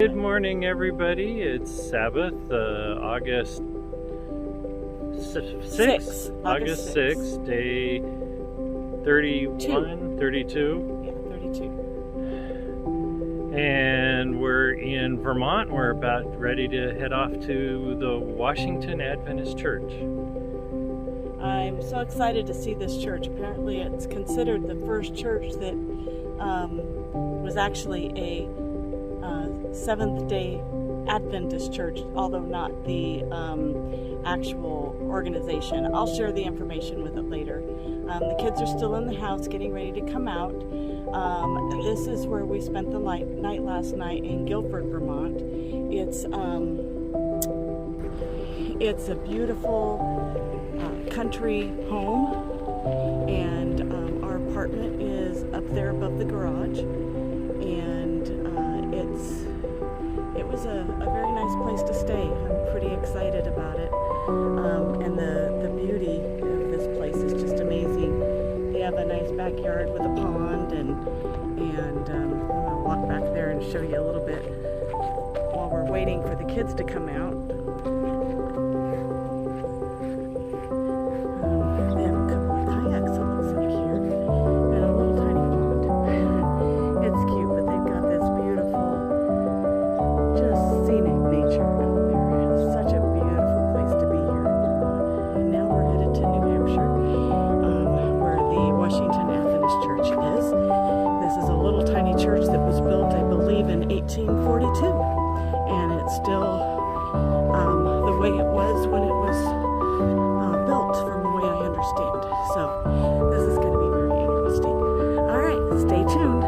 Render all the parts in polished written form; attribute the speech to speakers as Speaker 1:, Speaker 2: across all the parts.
Speaker 1: Good morning, everybody. It's Sabbath, August 6th. August 6th, day 31, 32.
Speaker 2: Yeah, 32.
Speaker 1: And we're in Vermont. We're about ready to head off to the Washington Adventist Church.
Speaker 2: I'm so excited to see this church. Apparently it's considered the first church that was actually a Seventh-day Adventist church, although not the actual organization. I'll share the information with it later. The kids are still in the house getting ready to come out. This is where we spent the night last night in Guilford, Vermont. It's a beautiful country home, and our apartment is up there above the garage, and it was a very nice place to stay. I'm pretty excited about it, and the beauty of this place is just amazing. They have a nice backyard with a pond, and I'm gonna walk back there and show you a little bit while we're waiting for the kids to come out. They have a couple of kayaks, it looks like here, and a little tiny pond. It's cute, but they've got this beautiful, just scenic nature out there. It's such a beautiful place to be here in Vermont. And now we're headed to New Hampshire, where the Washington Adventist Church is. This is a little tiny church that was built, I believe, in 1842, and it's still the way it was when it was built, from the way I understand. So this is going to be very interesting. All right, stay tuned.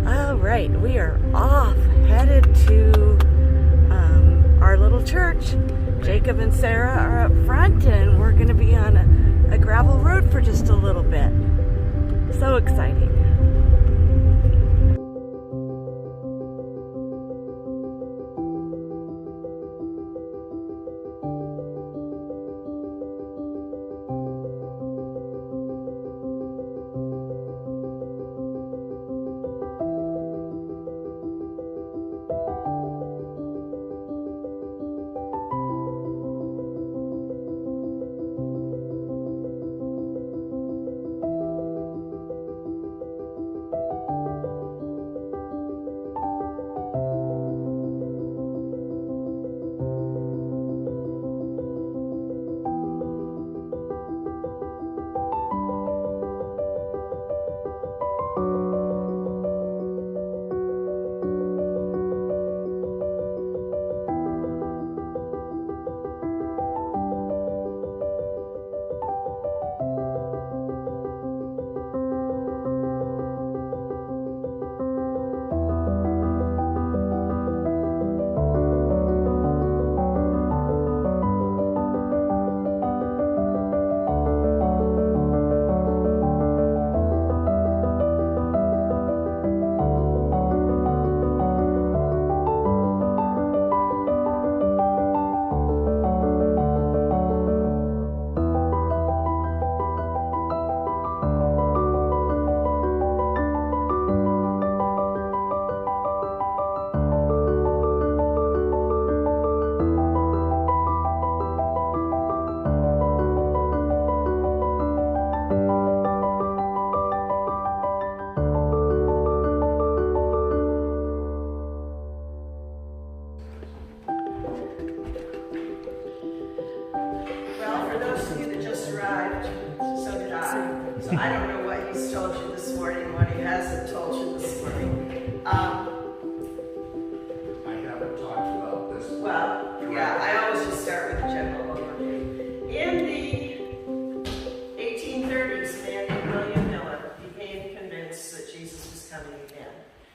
Speaker 2: All right, we are off, headed to our little church. Jacob and Sarah are up front, and we're going to be on a gravel road for just a little bit. So exciting.
Speaker 3: Sunday again.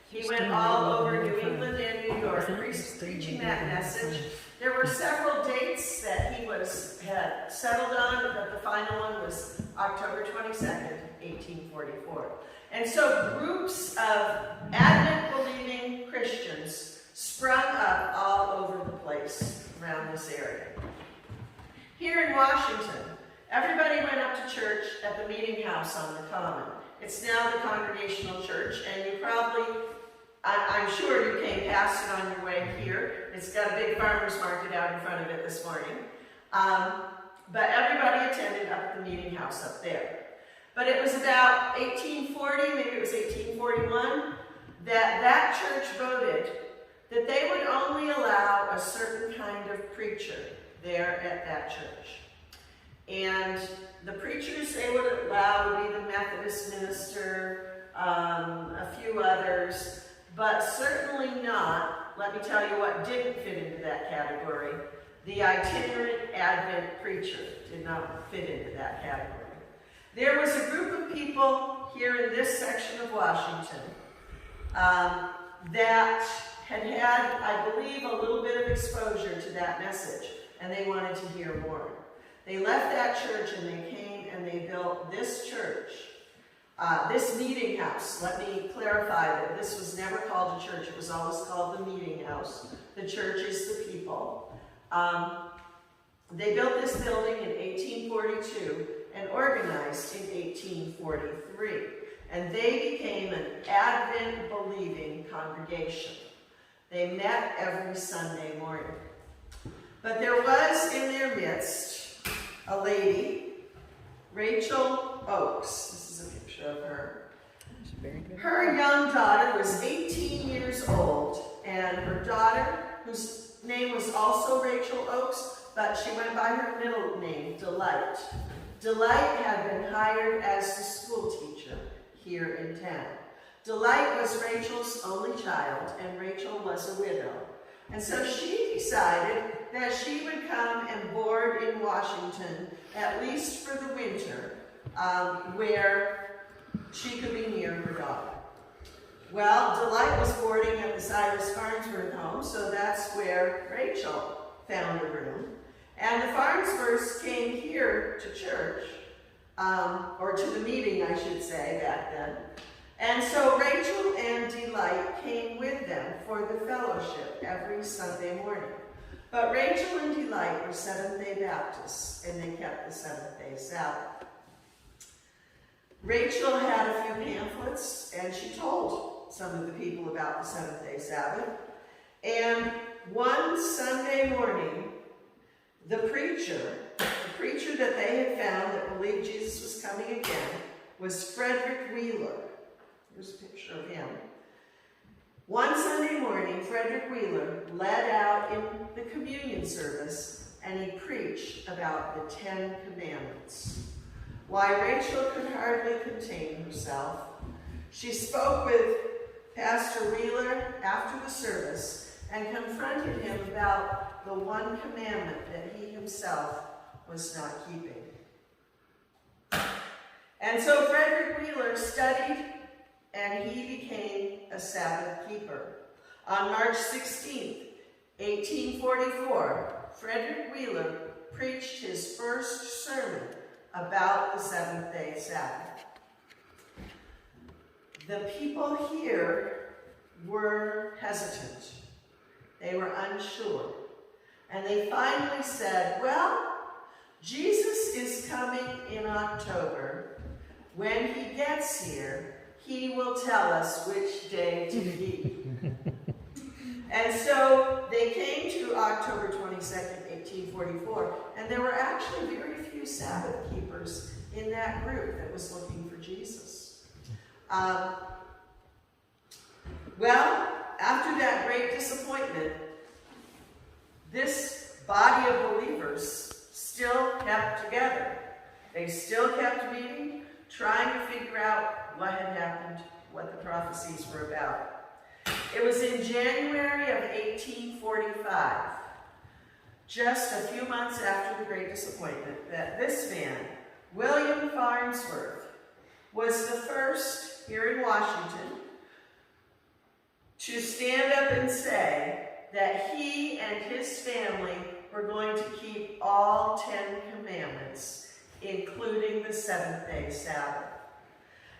Speaker 3: He went all over New England and New York preaching that message. There were several dates that he had settled on, but the final one was October 22nd, 1844. And so groups of Advent-believing Christians sprung up all over the place around this area. Here in Washington, everybody went up to church at the meeting house on the Common. It's now the Congregational Church, and you probably, I'm sure you came past it on your way here. It's got a big farmer's market out in front of it this morning. But everybody attended up at the meeting house up there. But it was about 1840, maybe it was 1841, that church voted that they would only allow a certain kind of preacher there at that church. And the preachers they would allow would be the Methodist minister, a few others, but certainly not, let me tell you what didn't fit into that category, the itinerant Advent preacher did not fit into that category. There was a group of people here in this section of Washington that had, I believe, a little bit of exposure to that message, and they wanted to hear more. They left that church and they came and they built this church, this meeting house. Let me clarify that this was never called a church. It was always called the meeting house. The church is the people. They built this building in 1842 and organized in 1843. And they became an Advent-believing congregation. They met every Sunday morning. But there was in their midst a lady, Rachel Oakes. This is a picture of her. Her young daughter was 18 years old, and her daughter, whose name was also Rachel Oakes, but she went by her middle name, Delight. Delight had been hired as the school teacher here in town. Delight was Rachel's only child, and Rachel was a widow. And so she decided that she would come and board in Washington, at least for the winter, where she could be near her daughter. Well, Delight was boarding at the Cyrus Farnsworth home, so that's where Rachel found a room. And the Farnsworths came here to church, or to the meeting, I should say, back then. And so Rachel and Delight came with them for the fellowship every Sunday morning. But Rachel and Delight were Seventh-day Baptists, and they kept the Seventh-day Sabbath. Rachel had a few pamphlets, and she told some of the people about the Seventh-day Sabbath. And one Sunday morning, the preacher that they had found that believed Jesus was coming again was Frederick Wheeler. Here's a picture of him. One Sunday morning, Frederick Wheeler led out in the communion service, and he preached about the 10 Commandments. Why, Rachel could hardly contain herself. She spoke with Pastor Wheeler after the service and confronted him about the one commandment that he himself was not keeping. And so Frederick Wheeler studied, and he became a Sabbath keeper. On March 16th, 1844, Frederick Wheeler preached his first sermon about the Seventh-day Sabbath. The people here were hesitant. They were unsure. And they finally said, well, Jesus is coming in October. When he gets here, he will tell us which day to keep. And so they came to October 22nd, 1844, and there were actually very few Sabbath keepers in that group that was looking for Jesus. Well, after that great disappointment, this body of believers still kept together. They still kept meeting, trying to figure out what had happened, what the prophecies were about. It was in January of 1845, just a few months after the Great Disappointment, that this man, William Farnsworth, was the first here in Washington to stand up and say that he and his family were going to keep all 10 commandments, including the seventh-day Sabbath.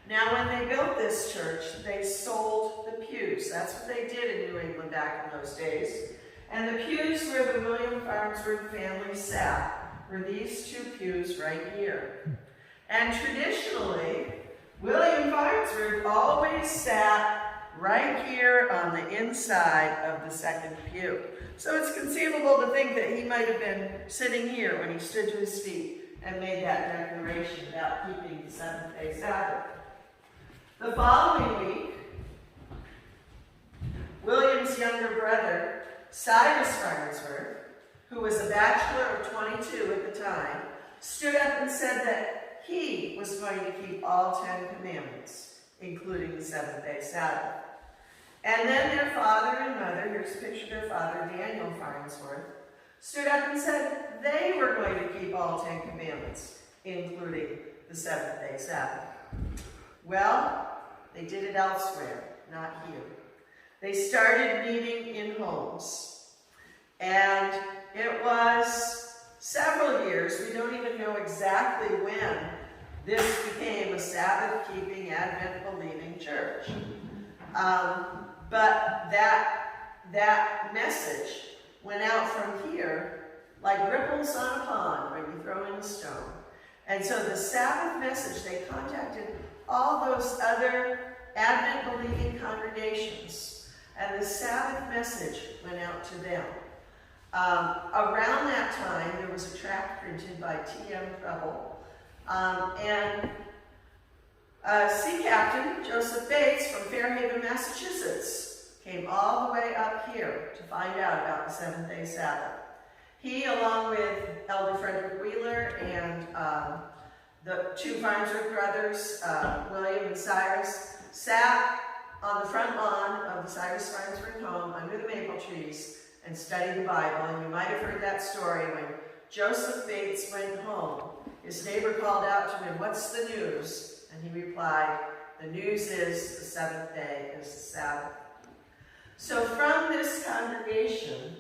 Speaker 3: Now, when they built this church, they sold the pews. That's what they did in New England back in those days. And the pews where the William Farnsworth family sat were these two pews right here. And traditionally, William Farnsworth always sat right here on the inside of the second pew. So it's conceivable to think that he might have been sitting here when he stood to his feet and made that declaration about keeping the seventh-day Sabbath. The following week, William's younger brother, Cyrus Farnsworth, who was a bachelor of 22 at the time, stood up and said that he was going to keep all 10 commandments, including the seventh-day Sabbath. And then their father and mother, here's a picture of their father, Daniel Farnsworth, stood up and said they were going to keep all 10 commandments, including the seventh-day Sabbath. Well, they did it elsewhere, not here. They started meeting in homes. And it was several years, we don't even know exactly when, this became a Sabbath-keeping, Advent-believing church. But that message went out from here like ripples on a pond when you throw in a stone. And so the Sabbath message, they contacted all those other Advent-believing congregations, and the Sabbath message went out to them. Around that time, there was a tract printed by T.M. Preble, and Sea Captain Joseph Bates from Fairhaven, Massachusetts, came all the way up here to find out about the seventh-day Sabbath. He, along with Elder Frederick Wheeler and the two Farnsworth brothers, William and Cyrus, sat on the front lawn of the Cyrus Farnsworth home under the maple trees and studied the Bible. And you might have heard that story when Joseph Bates went home. His neighbor called out to him, "What's the news?" And he replied, "The news is the seventh day is the Sabbath." So from this congregation,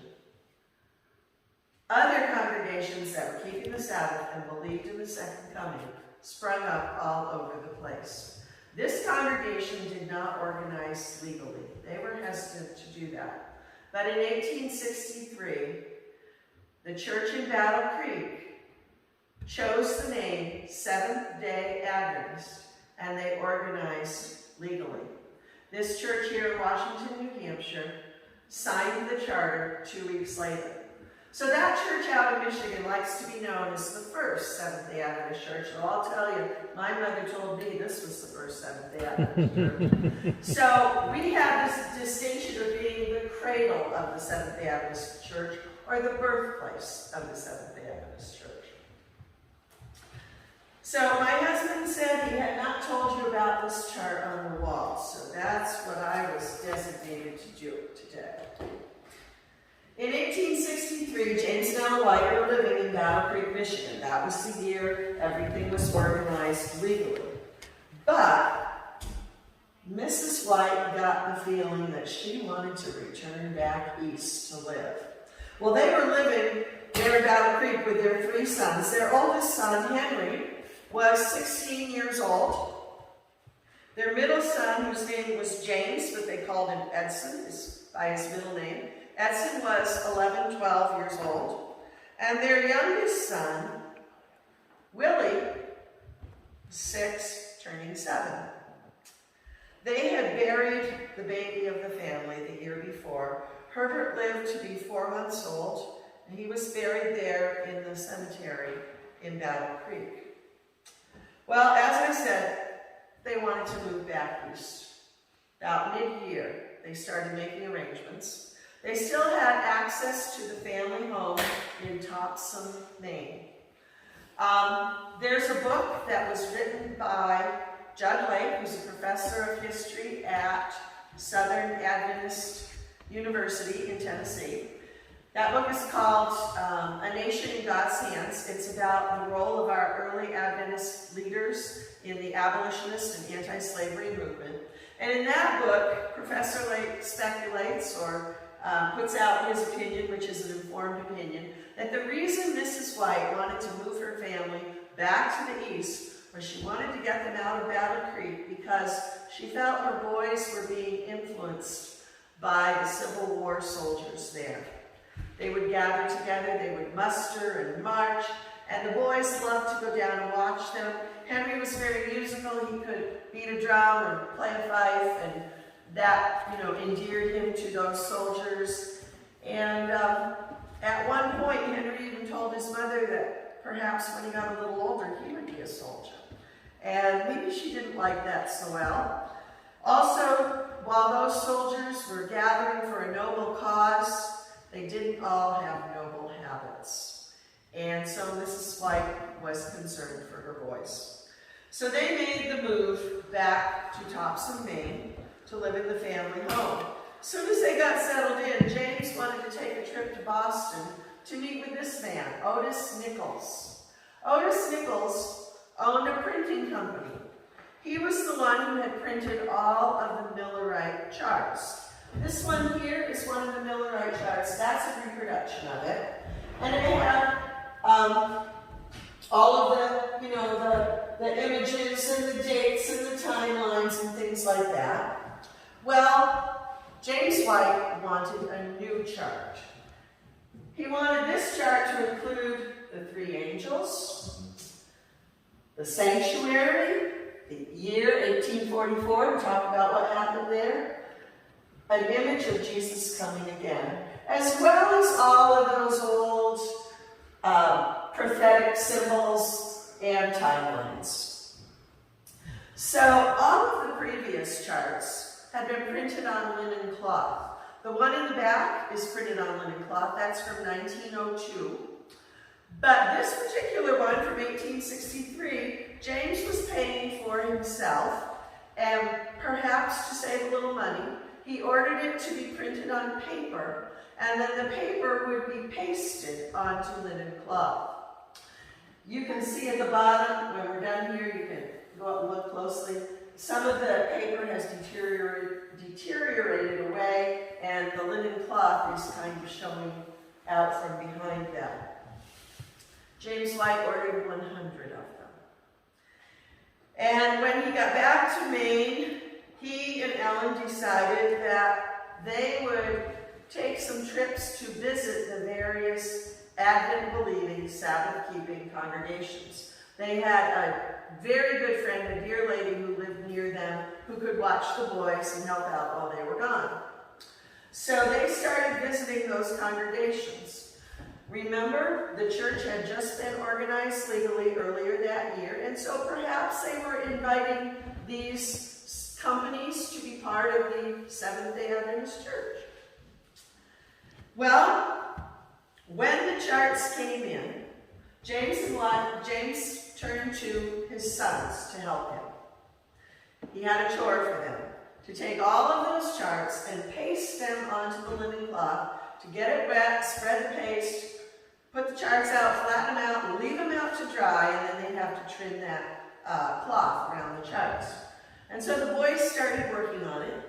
Speaker 3: other congregations that were keeping the Sabbath and believed in the second coming sprung up all over the place. This congregation did not organize legally. They were hesitant to do that. But in 1863, the church in Battle Creek chose the name Seventh-day Adventist, and they organized legally. This church here in Washington, New Hampshire, signed the charter 2 weeks later. So that church out of Michigan likes to be known as the first Seventh-day Adventist church. So I'll tell you, my mother told me this was the first Seventh-day Adventist church. So we have this distinction of being the cradle of the Seventh-day Adventist church, or the birthplace of the Seventh-day Adventist church. So my husband said he had not told you about this chart on the wall, so that's what I was designated to do today. In 1863, James and Ella White were living in Battle Creek, Michigan. That was the year everything was organized legally. But Mrs. White got the feeling that she wanted to return back east to live. Well, they were living there in Battle Creek with their 3 sons. Their oldest son, Henry, was 16 years old. Their middle son, whose name was James, but they called him Edson by his middle name, Edson was 11, 12 years old. And their youngest son, Willie, 6, turning 7. They had buried the baby of the family the year before. Herbert lived to be 4 months old, and he was buried there in the cemetery in Battle Creek. Well, as I said, they wanted to move back east. About mid-year, they started making arrangements. They still had access to the family home in Topsom, Maine. There's a book that was written by Judd Lake, who's a professor of history at Southern Adventist University in Tennessee. That book is called A Nation in God's Hands. It's about the role of our early Adventist leaders in the abolitionist and anti-slavery movement. And in that book, Professor Lake speculates or puts out his opinion, which is an informed opinion, that the reason Mrs. White wanted to move her family back to the east was she wanted to get them out of Battle Creek because she felt her boys were being influenced by the Civil War soldiers there. They would gather together, they would muster and march, and the boys loved to go down and watch them. Henry was very musical. He could beat a drum or play a fife, and that, endeared him to those soldiers. And at one point, Henry even told his mother that perhaps when he got a little older, he would be a soldier. And maybe she didn't like that so well. Also, while those soldiers were gathering for a noble cause, they didn't all have noble habits. And so Mrs. White was concerned for her boys. So they made the move back to Topsom, Maine, to live in the family home. As soon as they got settled in, James wanted to take a trip to Boston to meet with this man, Otis Nichols. Otis Nichols owned a printing company. He was the one who had printed all of the Millerite charts. This one here is one of the Millerite charts. That's a reproduction of it. And it had all of the images and the dates and the timelines and things like that. Well, James White wanted a new chart. He wanted this chart to include the three angels, the sanctuary, the year 1844, talk about what happened there, an image of Jesus coming again, as well as all of those old prophetic symbols and timelines. So all of the previous charts had been printed on linen cloth. The one in the back is printed on linen cloth. That's from 1902. But this particular one from 1863, James was paying for himself, and perhaps to save a little money, he ordered it to be printed on paper, and then the paper would be pasted onto linen cloth. You can see at the bottom, when we're done here, you can go up and look closely. Some of the paper has deteriorated away, and the linen cloth is kind of showing out from behind them. James White ordered 100 of them. And when he got back to Maine, he and Ellen decided that they would take some trips to visit the various Advent-believing, Sabbath-keeping congregations. They had a very good friend, a dear lady who lived near them, who could watch the boys and help out while they were gone. So they started visiting those congregations. Remember, the church had just been organized legally earlier that year, and so perhaps they were inviting these companies to be part of the Seventh-day Adventist Church. Well, when the charts came in, James turned to his sons to help him. He had a chore for them, to take all of those charts and paste them onto the linen cloth, to get it wet, spread the paste, put the charts out, flatten them out, and leave them out to dry, and then they'd have to trim that cloth around the charts. And so the boys started working on it.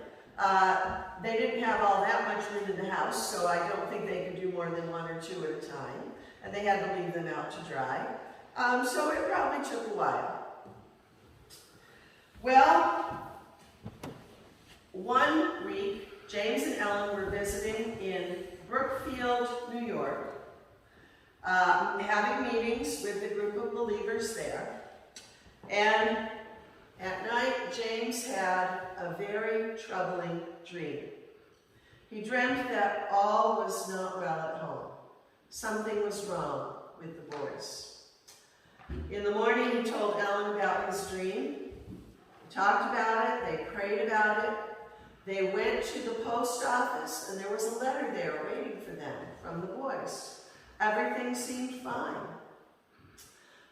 Speaker 3: They didn't have all that much room in the house, so I don't think they could do more than one or two at a time, and they had to leave them out to dry. So it probably took a while. Well, one week, James and Ellen were visiting in Brookfield, New York, having meetings with a group of believers there. And at night, James had a very troubling dream. He dreamt that all was not well at home. Something was wrong with the boys. In the morning, he told Ellen about his dream. They talked about it, they prayed about it. They went to the post office, and there was a letter there waiting for them from the boys. Everything seemed fine.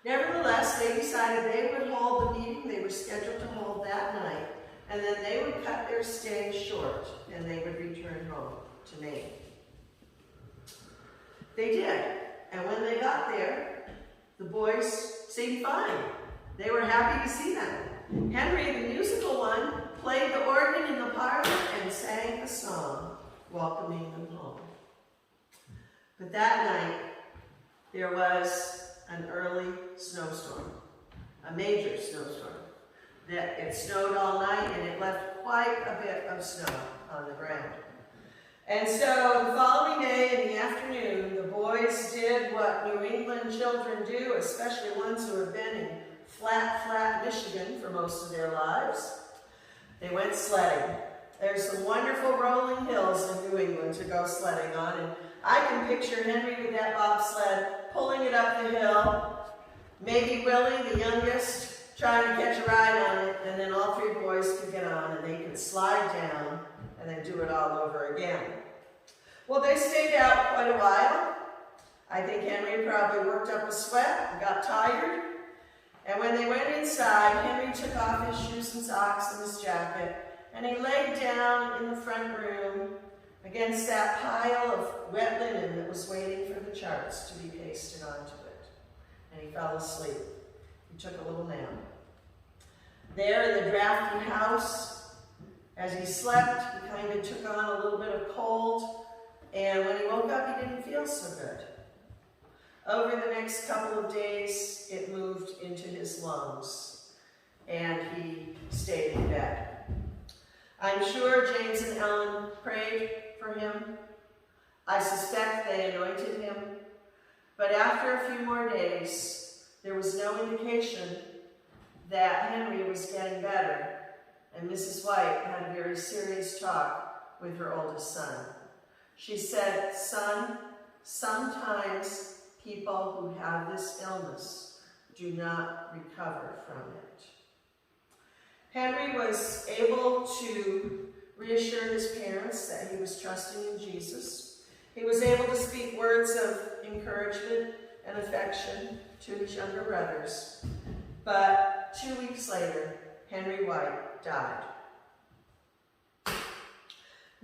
Speaker 3: Nevertheless, they decided they would hold the meeting they were scheduled to hold that night, and then they would cut their stay short, and they would return home to Maine. They did, and when they got there, the boys seemed fine. They were happy to see them. Henry, the musical one, played the organ in the parlor and sang a song welcoming them home. But that night, there was an early snowstorm, a major snowstorm. That it snowed all night and it left quite a bit of snow on the ground. And so the following day in the afternoon, the boys did what New England children do, especially ones who have been in flat Michigan for most of their lives. They went sledding. There's some wonderful rolling hills in New England to go sledding on, and I can picture Henry with that bobsled pulling it up the hill, maybe Willie, the youngest, trying to catch a ride on it, and then all three boys could get on and they could slide down and then do it all over again. Well, they stayed out quite a while. I think Henry probably worked up a sweat and got tired. And when they went inside, Henry took off his shoes and socks and his jacket, and he laid down in the front room against that pile of wet linen that was waiting for the charts to be pasted onto it. And he fell asleep. He took a little nap. There in the drafty house, as he slept, he kind of took on a little bit of cold, and when he woke up, he didn't feel so good. Over the next couple of days, it moved into his lungs, and he stayed in bed. I'm sure James and Ellen prayed for him. I suspect they anointed him. But after a few more days, there was no indication that Henry was getting better, and Mrs. White had a very serious talk with her oldest son. She said, "Son, sometimes people who have this illness do not recover from it." Henry was able to reassure his parents that he was trusting in Jesus. He was able to speak words of encouragement and affection to his younger brothers. But 2 weeks later, Henry White died.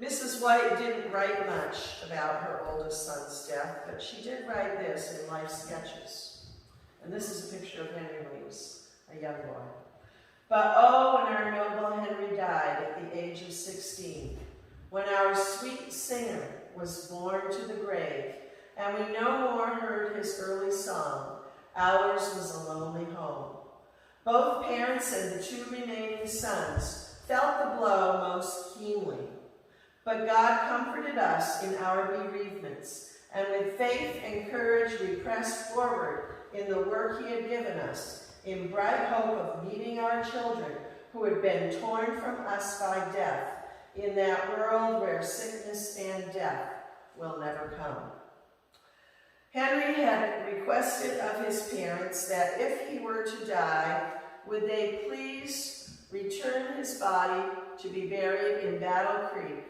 Speaker 3: Mrs. White didn't write much about her oldest son's death, but she did write this in Life Sketches. And this is a picture of Henry when he was a young boy. "But oh, when our noble Henry died at the age of 16, when our sweet singer was borne to the grave, and we no more heard his early song, ours was a lonely home. Both parents and the two remaining sons felt the blow most keenly. But God comforted us in our bereavements, and with faith and courage we pressed forward in the work he had given us, in bright hope of meeting our children who had been torn from us by death, in that world where sickness and death will never come." Henry had requested of his parents that if he were to die, would they please return his body to be buried in Battle Creek,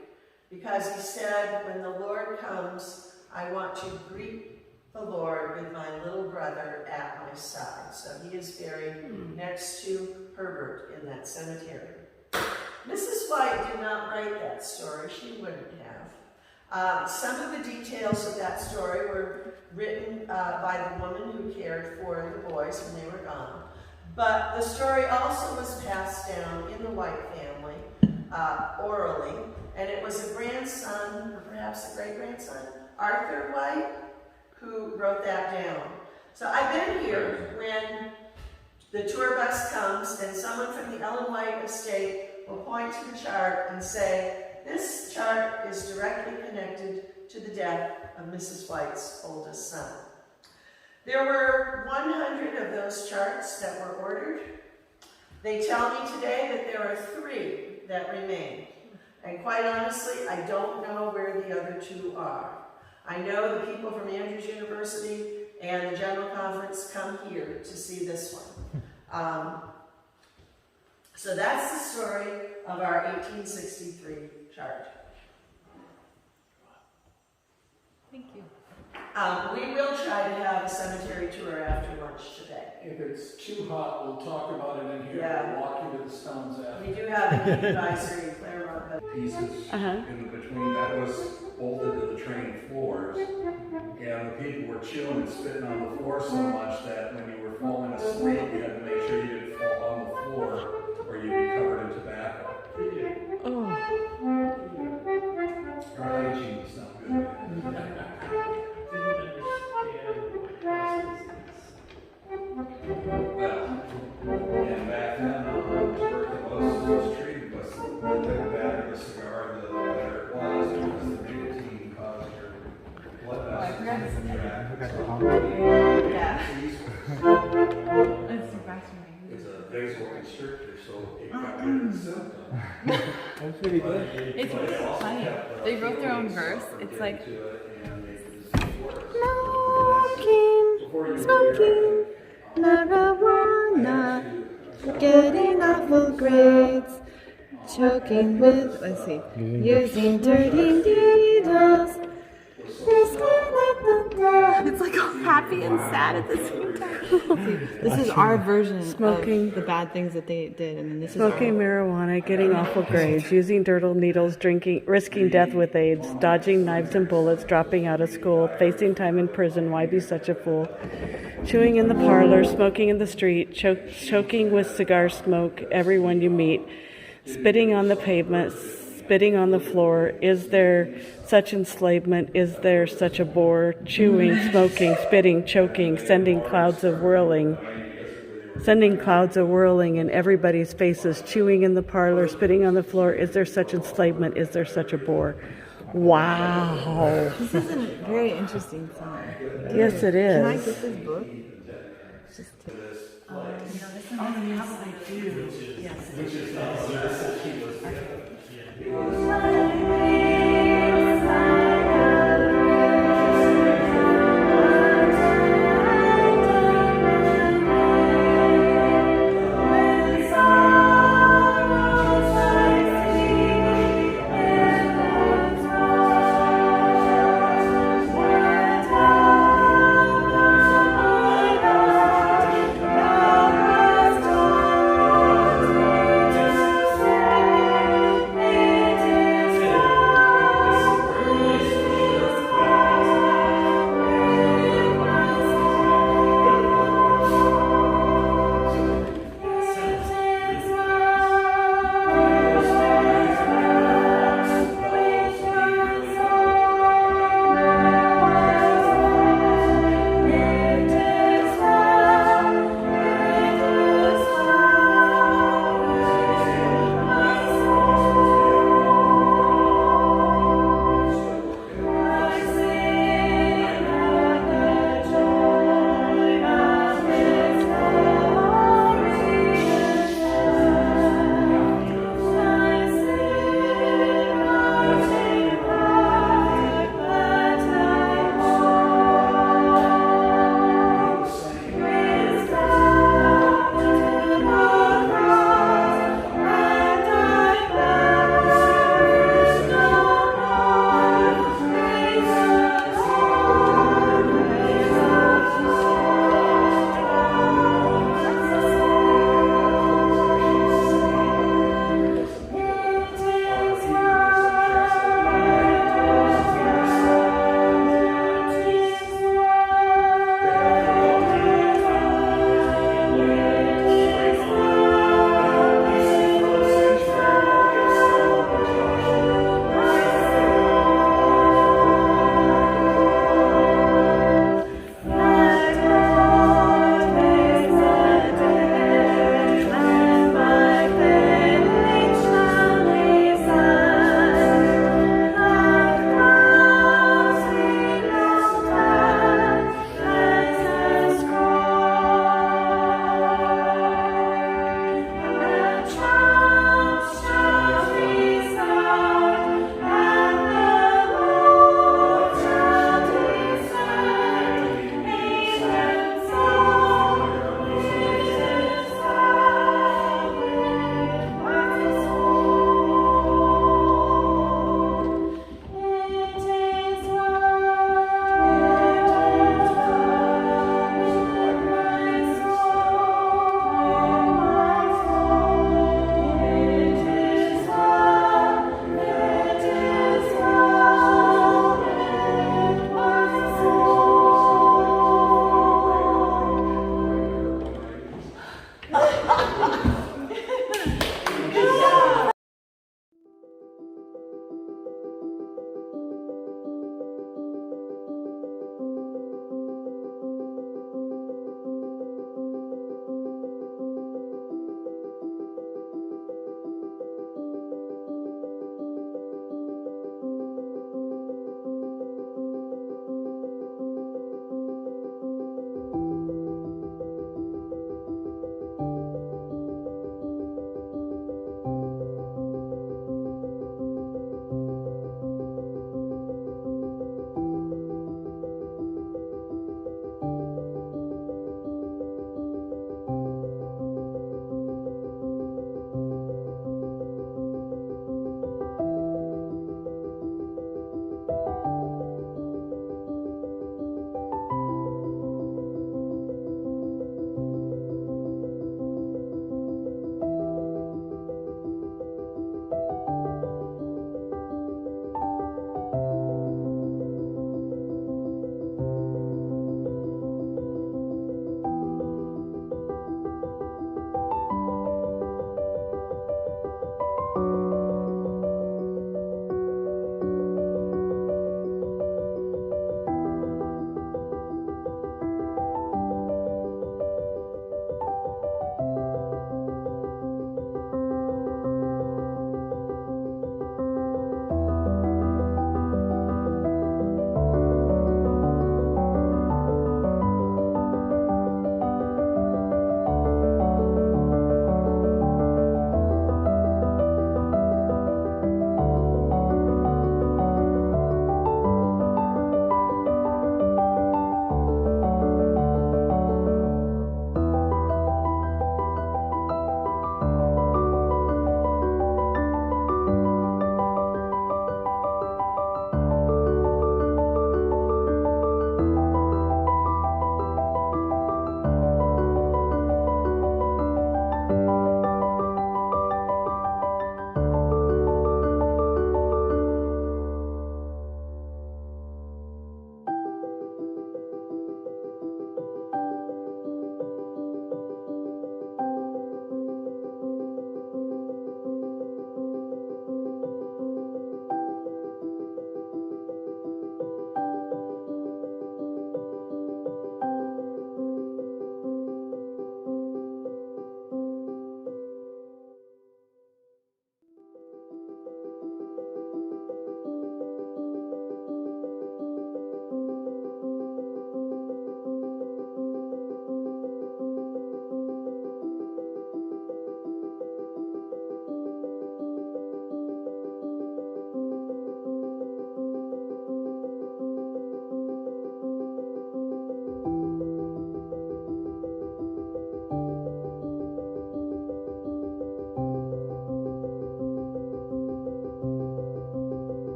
Speaker 3: because he said, "When the Lord comes, I want to greet the Lord with my little brother at my side." So he is buried next to Herbert in that cemetery. Mrs. White did not write that story. She wouldn't have. Some of the details of that story were written by the woman who cared for the boys when they were gone. But the story also was passed down in the White family orally, and it was a grandson, or perhaps a great-grandson, Arthur White, who wrote that down. So I've been here when the tour bus comes and someone from the Ellen White estate will point to the chart and say, "This chart is directly connected to the death of Mrs. White's oldest son." There were 100 of those charts that were ordered. They tell me today that there are 3 that remain. And quite honestly, I don't know where the other 2 are. I know the people from Andrews University and the General Conference come here to see this one. So that's the story of our 1863 chart.
Speaker 2: Thank you.
Speaker 3: We will try to have a cemetery tour after lunch today.
Speaker 4: If it's too hot, we'll talk about it in here.
Speaker 3: Yeah.
Speaker 4: We'll walk you to the stones after.
Speaker 3: We do have a heat advisory in Claremont.
Speaker 5: Pieces
Speaker 2: Uh-huh.
Speaker 5: in between. That was bolted to the train floors, and the people were chewing and spitting on the floor so much that when you were falling asleep, you had to make sure you didn't fall on the floor or you'd be covered in tobacco.
Speaker 4: That's pretty good.
Speaker 6: It's really funny. They wrote their own verse. It's like smoking marijuana, getting awful grades, choking with, let's see, using dirty needles. It's like all happy and sad at the same time. This is our version
Speaker 2: Smoking.
Speaker 6: of the bad things that they did, and this
Speaker 2: Smoking
Speaker 6: is
Speaker 2: marijuana, getting awful grades, using dirtle needles, drinking, risking death with AIDS, dodging knives and bullets, dropping out of school, facing time in prison, why be such a fool? Chewing in the parlor, smoking in the street, choking with cigar smoke, everyone you meet, spitting on the pavement, spitting on the floor. Is there such enslavement? Is there such a bore? Chewing, smoking, spitting, choking, sending clouds of whirling in everybody's faces, chewing in the parlor, spitting on the floor. Is there such enslavement? Is there such a bore? Wow.
Speaker 6: This is a very interesting song.
Speaker 2: Yes, it is.
Speaker 6: Can I get this book? Just to,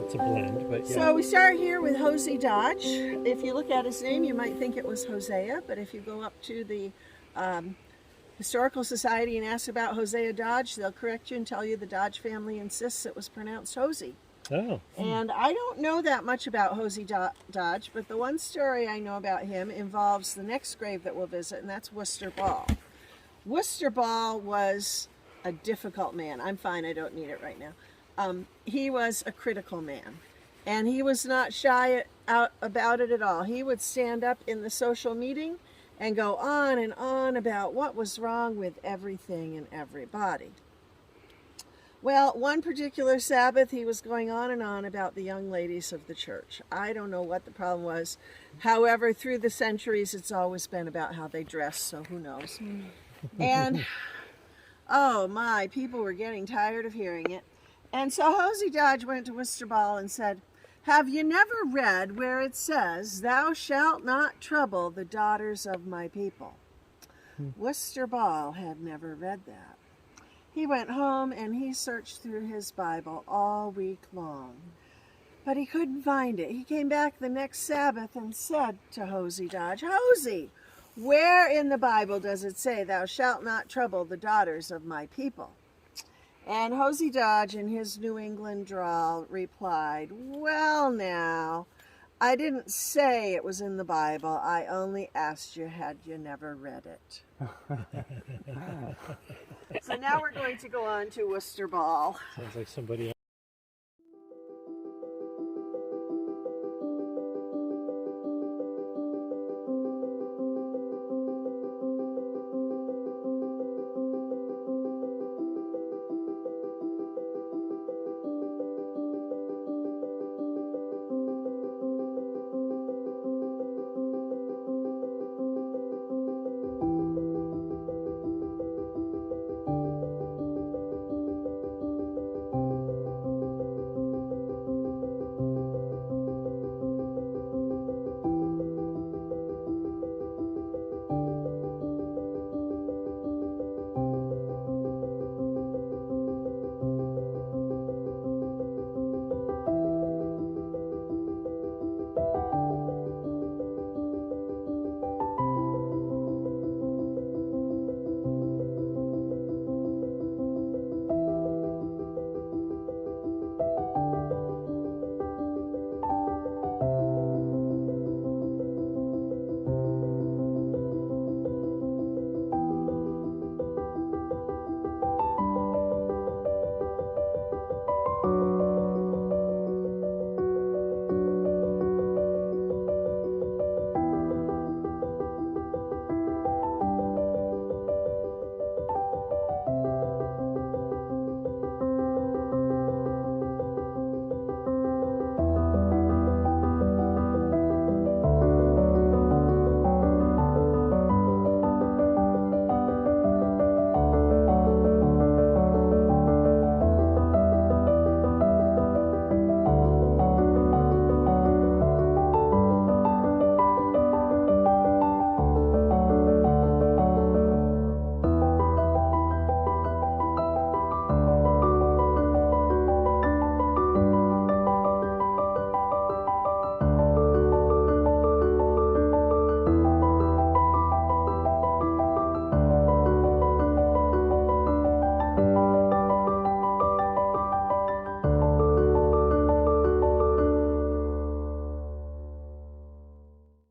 Speaker 1: it's a blend, but yeah.
Speaker 3: So we start here with Hosea Dodge. If you look at his name, you might think it was Hosea, but if you go up to the Historical Society and ask about Hosea Dodge, they'll correct you and tell you the Dodge family insists it was pronounced Hosey.
Speaker 1: Oh.
Speaker 3: And I don't know that much about Hosea Dodge, but the one story I know about him involves the next grave that we'll visit, and that's Worcester Ball. Worcester Ball was a difficult man. I'm fine, I don't need it right now. He was a critical man, and he was not shy out about it at all. He would stand up in the social meeting and go on and on about what was wrong with everything and everybody. Well, one particular Sabbath, he was going on and on about the young ladies of the church. I don't know what the problem was. However, through the centuries, it's always been about how they dress, so who knows. And, oh my, people were getting tired of hearing it. And so Hosea Dodge went to Worcester Ball and said, "Have you never read where it says, 'Thou shalt not trouble the daughters of my people'?" Worcester Ball had never read that. He went home and he searched through his Bible all week long, but he couldn't find it. He came back the next Sabbath and said to Hosea Dodge, "Hosea, where in the Bible does it say, 'Thou shalt not trouble the daughters of my people'?" And Hosea Dodge, in his New England drawl, replied, "Well now, I didn't say it was in the Bible. I only asked you, had you never read it?" So now we're going to go on to Worcester Ball.
Speaker 1: Sounds like somebody